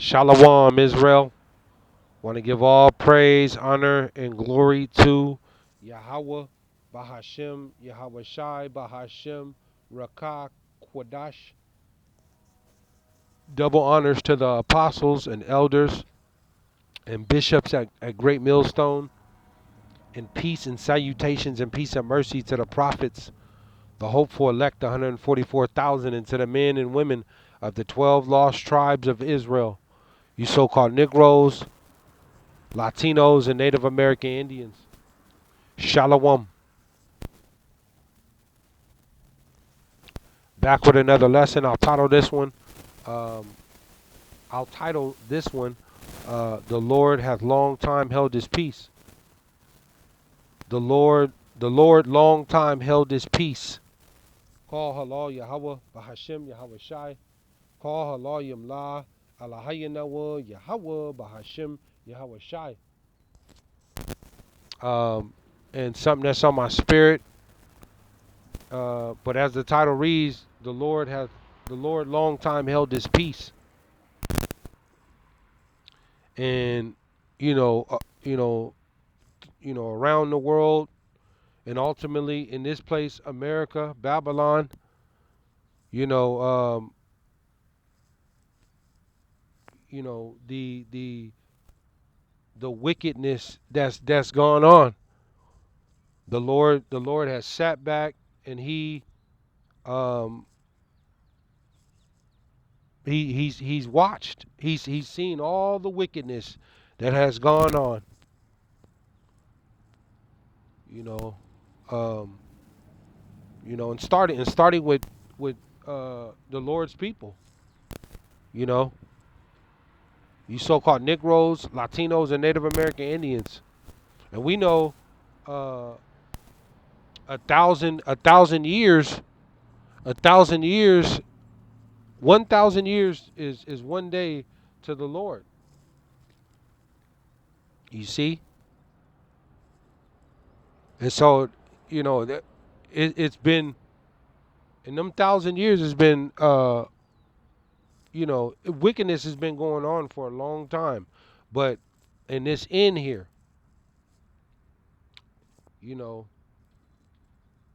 Shalom, Israel. Want to give all praise, honor, and glory to Yahawah, BAHASHAM, YAHAWAHSHI, BAHASHAM, Rakah, Kwadash. Double honors to the apostles and elders and bishops at Great Millstone, and peace and salutations and peace and mercy to the prophets, the hopeful elect, 144,000, and to the men and women of the 12 lost tribes of Israel, you so-called Negroes, Latinos, and Native American Indians. Shalom. Back with another lesson. Um, I'll title this one, "The Lord hath long time held his peace." The Lord long time held his peace. Call halal Yahawah, Bahashem Yahawahshi. Call halal Yamla, Alahayanawa Yahawah, Bahashem Yahawahshi. And something that's on my spirit. But as the title reads, the Lord long time held his peace. And you know, around the world, and ultimately in this place, America, Babylon, you know, um, the wickedness that's gone on. The Lord has sat back, and um he's watched. He's seen all the wickedness that has gone on. You know, um, and starting with the Lord's people. You know, you so-called Negroes, Latinos, and Native American Indians, and we know uh, a thousand years, 1,000 years is one day to the Lord. You see, and so that it's been in them 1,000 years. It's been wickedness has been going on for a long time, but in this end here, you know,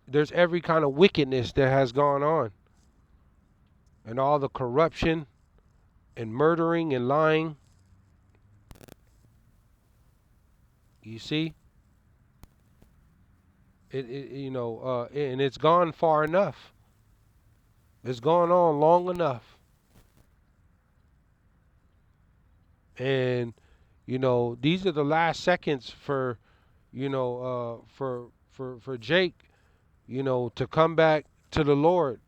there's every kind of wickedness that has gone on, and all the corruption and murdering and lying. You see, and it's gone far enough. It's gone on long enough, and these are the last seconds for for Jake, to come back to the Lord,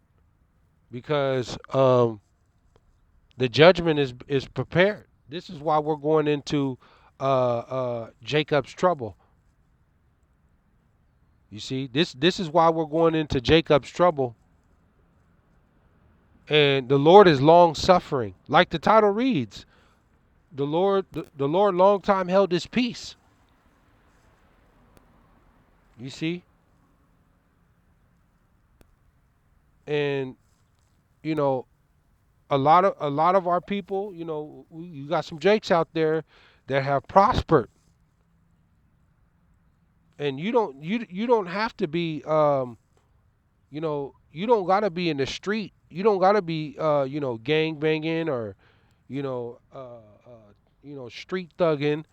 because the judgment is prepared. This is why we're going into Jacob's trouble. You see, this is why we're going into Jacob's trouble. And the Lord is long suffering, like the title reads. The Lord long time held his peace. You see, and you know a lot of our people, you got some Jakes out there that have prospered, and you don't have to be you don't gotta be in the street. You don't gotta be gang banging, or you know uh, street thugging,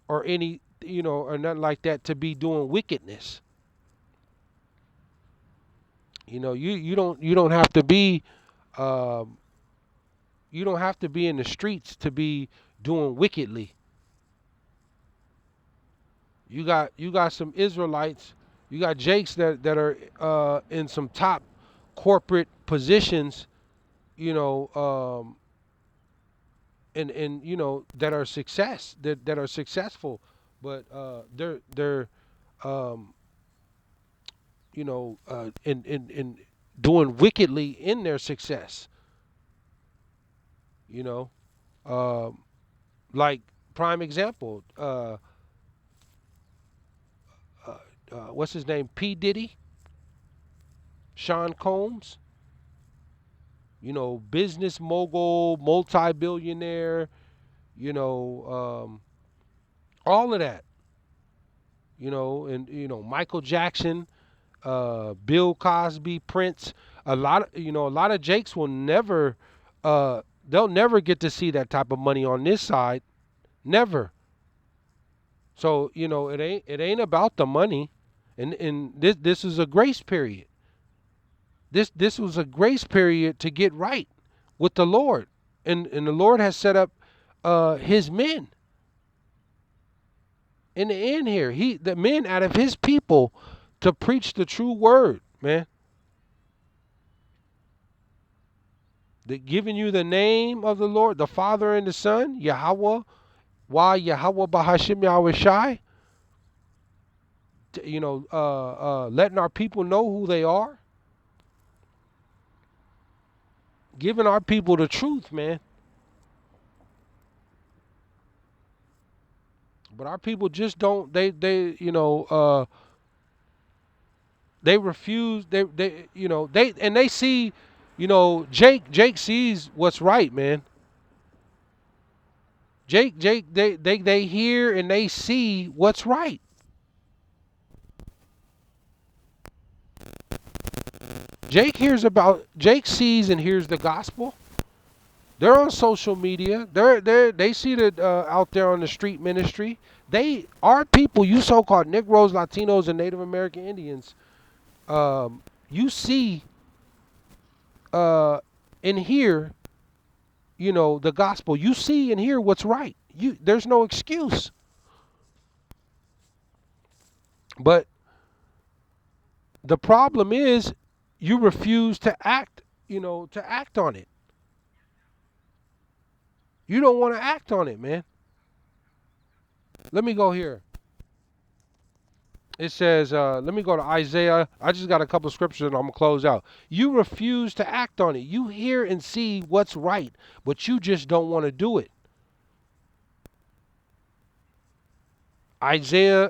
or any or nothing like that, to be doing wickedness. You don't have to be um, you don't have to be in the streets to be doing wickedly. You got some Israelites, you got Jakes that are in some top corporate positions, you know, and that are that are successful, but they're um, in doing wickedly in their success. You know, um, like prime example, uh, what's his name? P Diddy, Sean Combs. Business mogul, multi-billionaire. all of that, and Michael Jackson, Bill Cosby, Prince, a lot of Jakes will never, they'll never get to see that type of money on this side, never. So it ain't about the money, and this is a grace period. This was a grace period to get right with the Lord, and the Lord has set up His men in the end here. The men out of His people to preach the true word, man. Giving you the name of the Lord, the Father and the Son, Yahawah, Yahawah BAHASHAM YAHAWAHSHI. Letting our people know who they are, giving our people the truth, man. But our people just don't. They refuse. They see, Jake sees what's right, man. Jake, they hear and they see what's right. Jake sees and hears the gospel. They're on social media. They see that out there on the street ministry. Our people, you so-called Negroes, Latinos, and Native American Indians, you see and hear, the gospel. You see and hear what's right. There's no excuse. But the problem is, you refuse to act. To act on it. You don't want to act on it, man. Let me go here. It says, let me go to Isaiah. I just got a couple of scriptures and I'm going to close out. You refuse to act on it. You hear and see what's right, but you just don't want to do it. Isaiah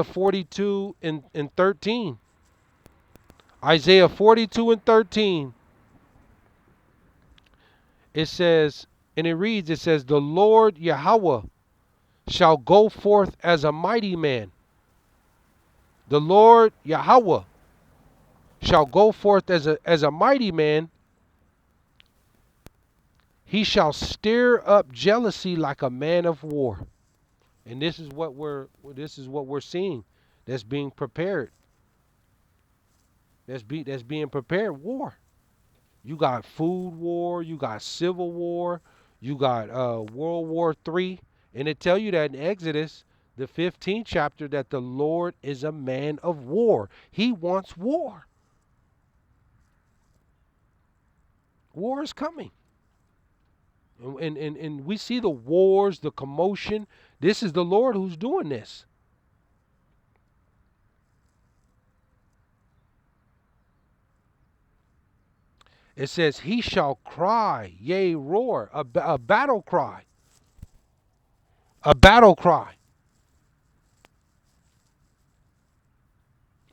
42 and 13. Isaiah 42 and 13. It says, and it says, the Lord Yahawah shall go forth as a mighty man. The Lord Yahawah shall go forth as a mighty man. He shall stir up jealousy like a man of war. And this is what we're seeing. That's being prepared. That's being prepared. War. You got food war. You got civil war. You got World War III. And it tell you that in Exodus, the 15th chapter, that the Lord is a man of war. He wants war. War is coming. And we see the wars, the commotion. This is the Lord who's doing this. It says, he shall cry, yea, roar, a battle cry. A battle cry.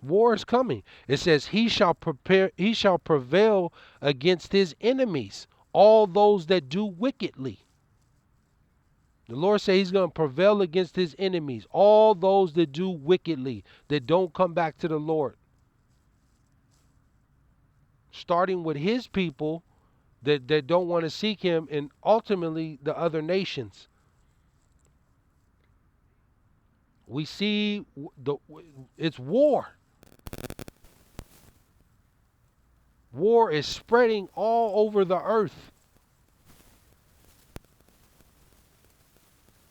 War is coming. It says, he shall prevail against his enemies, all those that do wickedly. The Lord says he's going to prevail against his enemies, all those that do wickedly, that don't come back to the Lord. Starting with his people that don't want to seek him, and ultimately the other nations. We see it's war. War is spreading all over the earth.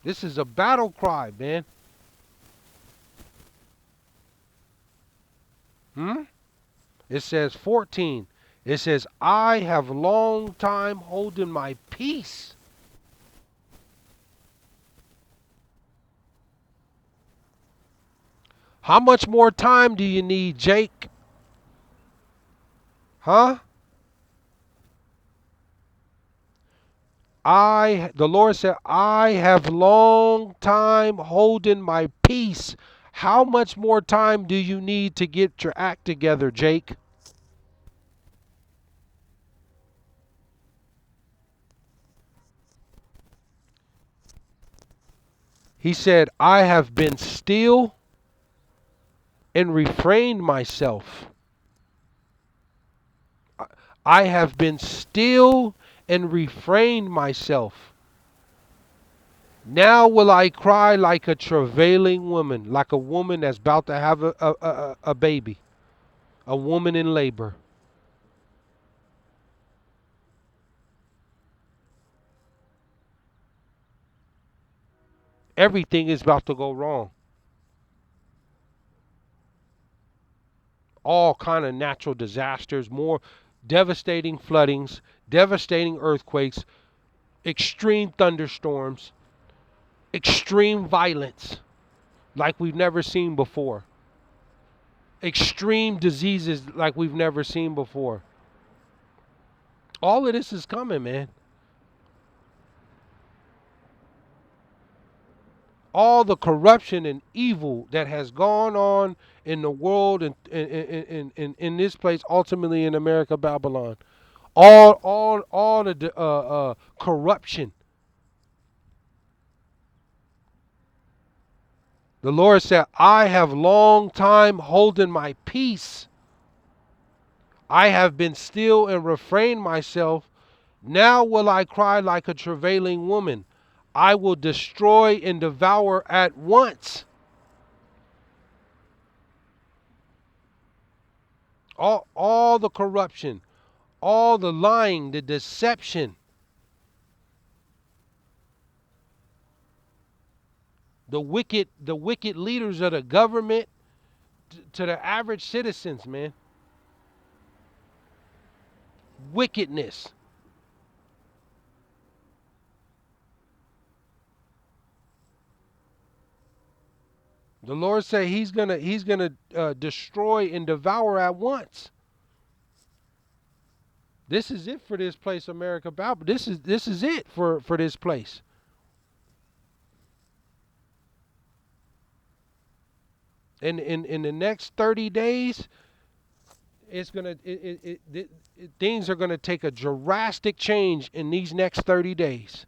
This is a battle cry, man. It says 14. It says, I have long time holding my peace. How much more time do you need, Jake? Huh? The Lord said, I have long time holding my peace. How much more time do you need to get your act together, Jake? He said, I have been still and refrained myself. I have been still and refrained myself. Now will I cry like a travailing woman, like a woman that's about to have a baby, a woman in labor. Everything is about to go wrong. All kind of natural disasters, more devastating floodings, devastating earthquakes, extreme thunderstorms, extreme violence like we've never seen before. Extreme diseases like we've never seen before. All of this is coming, man. All the corruption and evil that has gone on in the world and in this place, ultimately in America, Babylon. All the corruption. The Lord said, I have long time holden my peace. I have been still and refrained myself. Now will I cry like a travailing woman. I will destroy and devour at once. All the corruption, all the lying, the deception, the wicked leaders of the government to the average citizens, man. Wickedness. The Lord said he's gonna destroy and devour at once. This is it for this place, America Bible. This is it for this place. In the next 30 days, it's gonna things are gonna take a drastic change in these next 30 days.